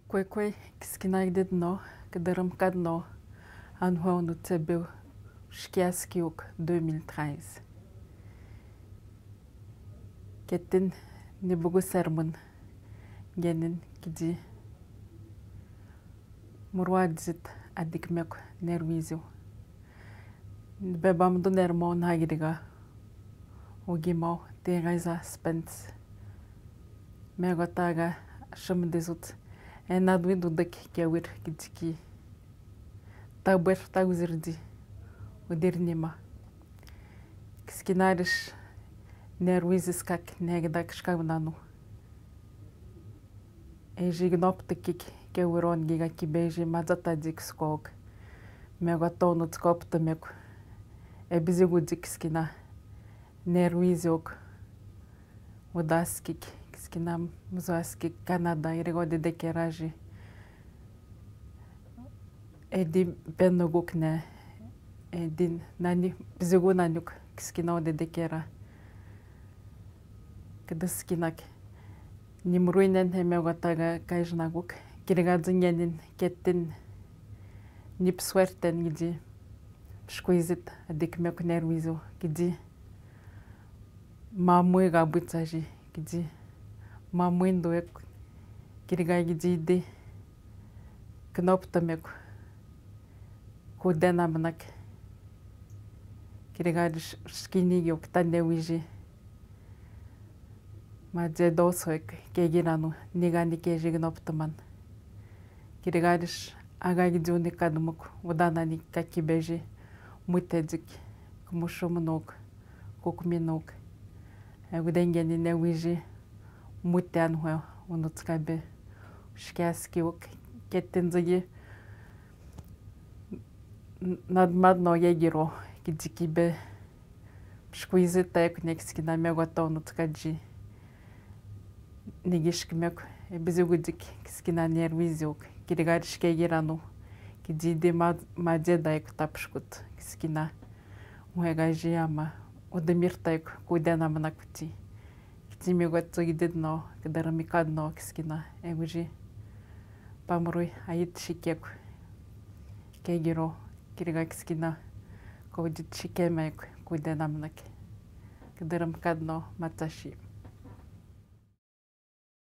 Kwekwe kiskinagdid no, kederam kad no, anhuau no tsebeu, shkiaskiuk 2013. Ketin nibugu sermon, genin kidi murwadzit adikmek nerwizu. Bebamdu nermo nagiriga, ugimau tegaiza spence. Megotaga shimdizut. Enadwidu dik kewir kidiki taber taguzirdi udirnima kiskinarish nerwizis kak negdak shkavnanu ejignoptikik kewiron giga kibeji mazatadik skog megatonu skoptamek ebizigudik skina nerwizok udaskik Skinam mzoaski Canada irigode de keraji edi penoguk ne edin nani bizigu nanuk skina de kera kedeskinak nimruinen hemegotaga kajnaguk kirigadzingen kettin nipswerten gidi shkuizit adikmek nerwizo gidi mamui gabutsaji gidi Mamuindo ek kirigagi jide knoptamek kudenamnak kirigadi skinigi ok tandewiji madze dosoek kegiranu nigani keji knoptaman kirigadi agagi juni kadmuk udanani kakibeji mutedik kumushumnog kukminog egudengeni newiji Mutian huel unutskabe shkiaskiuk kettinzigi nadmadno yegiro kidikibe shkuizita eknekskina megoto unutskaji nigishkmek ebizigudik skina nerwiziuk kirigari shkegiranu kidide madzeda ek tapshkut skina uhegaji ama udemirta ek kudenamnakuti Тимигото гидедно, кадарамикадно кискина, егужи памруй аит шикек, кегиро, кирига кискина, ковдит шикемек, куйденамнак, кадарамкадно маташи.